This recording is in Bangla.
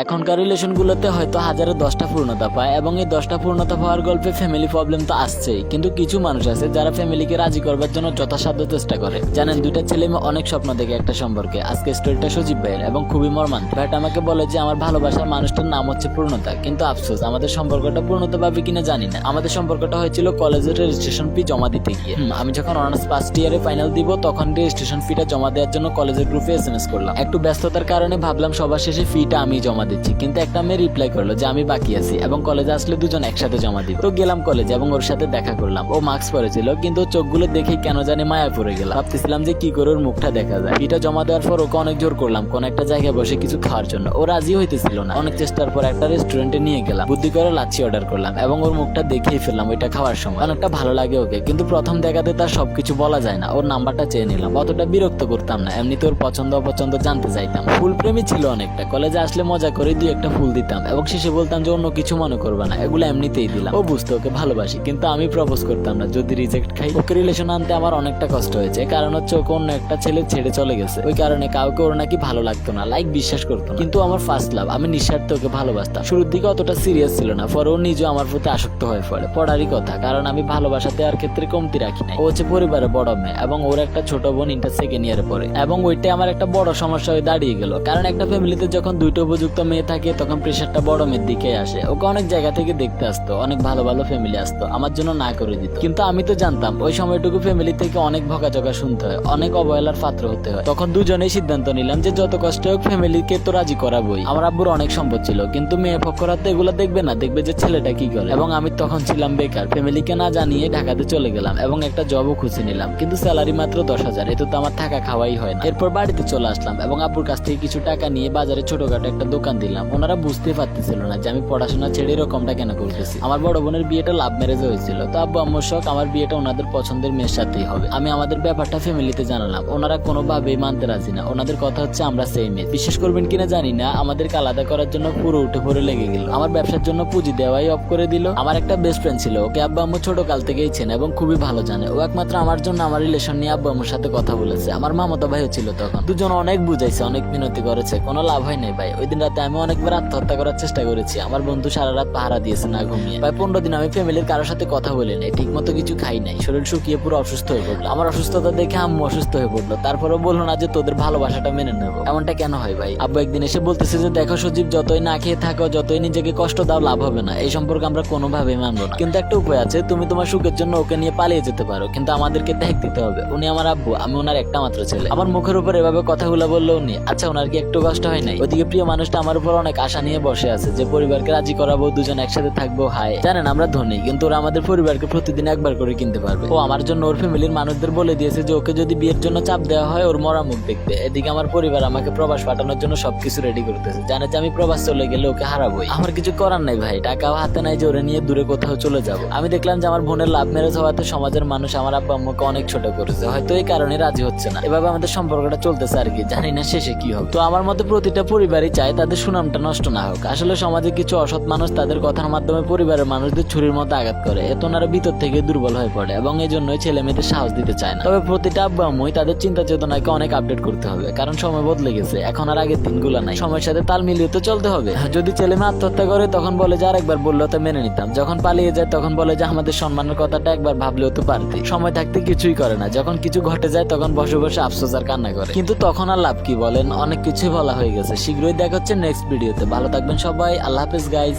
এখনকার রিলেশনগুলোতে হয়তো হাজারে 10টা পূর্ণতা পায় এবং এই 10টা পূর্ণতা পাওয়ার গল্পে ফ্যামিলি প্রবলেম তো আসছেই, কিন্তু কিছু মানুষ আছে যারা ফ্যামিলিকে রাজি করবার জন্য যথাসাধ্য চেষ্টা করে। জানেন, দুইটা ছেলে মেয়ে অনেক স্বপ্ন দেখে একটা সম্পর্কে। আজকে স্টোরিটা সজীব ভাইয়ের এবং খুবই মর্মান্তিক। ভাইটা আমাকে বলে যে আমার ভালোবাসার মানুষটার নাম হচ্ছে পূর্ণতা, কিন্তু আফসোস আমাদের সম্পর্কটা পূর্ণতা পাবে কিনা জানি না। আমাদের সম্পর্কটা হয়েছিল কলেজের রেজিস্ট্রেশন ফি জমা দিতে গিয়ে। আমি যখন অনার্স ফার্স্ট ইয়ারে ফাইনাল দিব তখন রেজিস্ট্রেশন ফিটা জমা দেওয়ার জন্য কলেজের গ্রুপে এসএমএস করলাম। একটু ব্যস্ততার কারণে ভাবলাম সবার শেষে ফিটা আমি জমা দিচ্ছি, কিন্তু একটা মেয়ে রিপ্লাই করলো যে আমি বাকি আছি এবং কলেজে আসলে দুজন একসাথে জমা দিব। তো গেলাম কলেজে এবং ওর সাথে দেখা করলাম। ও মাস্ক পরেছিল, কিন্তু চোখগুলো দেখে কেন জানি মায়া পড়ে গেলাম। ভাবতেছিলাম যে কি করে ওর মুখটা দেখা যায়। ফিটা জমা দেওয়ার পর ওকে অনেক জোর করলাম কোন একটা জায়গায় বসে কিছু খাওয়ার জন্য। ও রাজি হইতেছিল না। অনেক চেষ্টার পর একটা রেস্টুরেন্টে নিয়ে গেলাম। বুদ্ধি করে লাচ্ছি অর্ডার করলাম এবং ওর মুখটা দেখেই ফেললাম ওইটা খাওয়ার সময়। অনেকটা ভালো লাগে ওকে, কিন্তু প্রথম দেখাতে তার সবকিছু বলা যায় না। ওর নাম্বারটা চেয়ে নিলাম। অতটা বিরক্ত করতাম না, এমনিতে ওর পছন্দ অপছন্দ জানতে চাইতাম। ফুল প্রেমী ছিল অনেকটা। কলেজে আসলে মজা করে দুই একটা ফুল দিতাম এবং শেষে বলতাম যে অন্য কিছু মনে করবে না, এগুলো এমনিতেই দিলাম। ও বুঝতো ওকে ভালোবাসি, কিন্তু আমি প্রপোজ করতাম না যদি রিজেক্ট খাই। ওকে রিলেশন আনতে আমার অনেকটা কষ্ট হয়েছে, কারণ হচ্ছে ওকে অন্য একটা ছেলে ছেড়ে চলে গেছে। ওই কারণে কাউকে ওর নাকি ভালো লাগতো না, লাইক বিশ্বাস করতো না। কিন্তু আমার ফার্স্ট লাভ, আমি নিঃস্বার্থে ওকে ভালোবাসতাম। শুরুর দিকে অতটা সিরিয়াস ছিল না, পরে ও নিজেও আমার প্রতি আসক্ত হয়ে পড়ে। পড়ারই কথা, কারণ আমি ভালোবাসা দেওয়ার ক্ষেত্রে কমতি রাখি নাই। ও হচ্ছে পরিবারের বড় মেয়ে এবং ওর একটা ছোট বোন ইন্টার সেকেন্ড ইয়ারে পড়ে, এবং ওইটাই আমার একটা বড় সমস্যা হয়ে দাঁড়িয়ে গেল। কারণ একটা ফ্যামিলিতে যখন দুইটা উপযুক্ত মেয়ে থাকে তখন প্রেশারটা বড় মেয়ের দিকে আসে। ওকে অনেক জায়গা থেকে দেখতে আসতো, অনেক ভালো ভালো ফ্যামিলি আসতো, আমার জন্য না করে দিত। কিন্তু আমি তো জানতাম ওই সময়টুকু ফ্যামিলি থেকে অনেক ভকাঝকা শুনতে হয়, অনেক অবহেলার পাত্র হতে হয়। তখন দুজনেই সিদ্ধান্ত নিলাম যে যত কষ্ট হোক ফ্যামিলিকে তো রাজি করাবোই। আমার আব্বুর অনেক সম্পদ ছিল, কিন্তু মেয়ে ফকরা তো এগুলো দেখবে না, দেখবে যে ছেলেটা কি করে। এবং আমি তখন ছিলাম বেকার, ফ্যামিলিকে না জানিয়ে ঢাকাতে চলে গেলাম এবং একটা জবও খুঁজে নিলাম, কিন্তু স্যালারি মাত্র 10,000। এতে তো আমার থাকা খাওয়াই হয় না। এরপর বাড়িতে চলে আসলাম এবং আব্বুর কাছ থেকে কিছু টাকা নিয়ে বাজারে ছোটখাটো একটা দোকান দিলাম। ওনারা বুঝতে পারতেছিল না যে আমি পড়াশোনা ছেড়ে এরকমটা কেন করতেছি। আমার বড় বোনের বিয়েটা লাভ ম্যারেজে হয়েছিল, তো আব্বু আম্মুর শখ আমার বিয়েটা ওনাদের পছন্দের মেয়ের সাথেই হবে। আমি আমাদের ব্যাপারটা ফ্যামিলিতে জানালাম, ওনারা কোনোভাবেই মানতে রাজি না। ওনাদের কথা হচ্ছে আমরা সেই মেয়ে। বিশ্বাস করবেন কিনা জানি না, আমাদেরকে আলাদা করার জন্য পুরো উঠে পড়ে লেগে গেল। আমার ব্যবসার জন্য পুঁজি দেওয়াই অফ করে দিল। আমার একটা বেস্ট ফ্রেন্ড ছিল, ওকে আব্বু আম্মু ছোট কাল থেকেই চেনে এবং খুবই ভালো জানে। ও একমাত্র আমার জন্য আমার রিলেশন নিয়ে আব্বু আম্মুর সাথে কথা বলেছে। আমার মামাতো ভাইও ছিল তখন। দুজন অনেক বুঝাইছে, অনেক মিনতি করেছে, কোনো লাভ হয় নাই ভাই। ওই দিন রাতে আমি অনেকবার আত্মহত্যা করার চেষ্টা করেছি। আমার বন্ধু সারা রাত পাহারা দিয়েছে না ঘুমিয়ে। প্রায় 15 দিন আমি ফ্যামিলির কারোর সাথে কথা বলি নাই, ঠিক মতো কিছু খাই নাই, শরীর শুকিয়ে পুরো অসুস্থ হয়ে পড়লো। আমার অসুস্থতা দেখে আম্মু অসুস্থ হয়ে পড়লো। তারপরেও বললো না যে তোদের ভালোবাসাটা মেনে নেবো। এমনটা কেন হয় ভাই? আব্বু একদিন এসে বলতেছে যে দেখো সজীব, যতই না খেয়ে থাকো, যতই নিজেকে কষ্ট দাও, লাভ হবে না। এই সম্পর্ক আমরা কোনোভাবেই মানবো না। কিন্তু একটা উপায় আছে, তুমি তোমার সুখের জন্য ওকে নিয়ে পালিয়ে যেতে পারো, কিন্তু আমাদেরকে ত্যাগ দিতে হবে। উনি আমার আব্বু, আমি ওনার একটা মাত্র ছেলে। আমার মুখের উপর এভাবে কথাগুলো বললো উনি। আচ্ছা, ওনার কি একটু কষ্ট হয় নাই? ওইদিকে প্রিয় মানুষটা আমার উপর অনেক আশা নিয়ে বসে আছে যে পরিবারকে রাজি করাবো, দুজন একসাথে থাকবো। হায়, জানেন আমরা ধনী, কিন্তু ওরা আমাদের পরিবারকে প্রতিদিন একবার করে কিনতে পারবে। ও আমার জন্য ওর ফ্যামিলির মানুষদের বলে দিয়েছে যে ওকে যদি বিয়ের জন্য চাপ দেওয়া হয় ওর মরা মুখ দেখবে। এদিকে আমার পরিবার আমাকে প্রবাস পাঠানোর জন্য সবকিছু রেডি করতেছে, জানে যে আমি প্রবাস চলে গেলে ওকে হারাবোই। আমার কিছু করার নাই ভাই, টাকাও হাতে নাই যে ওরে নিয়ে দূরে কোথাও চলে যাব। আমি দেখলাম যে আমার বোনের লাভ ম্যারেজ হওয়াতে সমাজের মানুষ আমার আব্বা আম্মুকে অনেক ছোট করেছে, হয়তো এই কারণে রাজি হচ্ছে না। এভাবে আমাদের সম্পর্কটা চলতেছে আর কি, জানি না শেষে কি হবে। তো আমার মতে প্রতিটা পরিবারই চায় তাদের সুনামটা নষ্ট না হোক। আসলে সমাজে কিছু অসৎ মানুষ তাদের কথার মাধ্যমে পরিবারের মানুষদের ছুরির মতো আঘাত করে, এত ওনারা ভিতর থেকে দুর্বল হয়ে পড়ে এবং এই জন্যই ছেলে মেয়েদের সাহস দিতে চায় না। তবে প্রতিটা আব্বা আম্মুই তাদের চিন্তা চেতনাকে অনেক আপডেট করতে হবে, কারণ সময় বদলে গেছে। এখন আর আগের দিনগুলো নাই, সময়ের সাথে তাল মিলিয়ে তো চলতে হবে। যদি ছেলে মেয়ে আত্মহত্যা করে তখন বলে যে আরেকবার বললেও তো মেনে নিতাম, যখন পালিয়ে যায় তখন বলে যে আমাদের সম্মানের কথাটা একবার ভাবলেও তো পারতি। সময় থাকতে কিছুই করে না, যখন কিছু ঘটে যায় তখন বসে বসে আফসোস আর কান্না করে। কিন্তু তখন আর লাভ কি বলেন? অনেক কিছুই বলা হয়ে গেছে। শীঘ্রই দেখা হচ্ছে নেক্সট ভিডিওতে। ভালো থাকবেন সবাই, আল্লাহ হাফেজ গাইজ।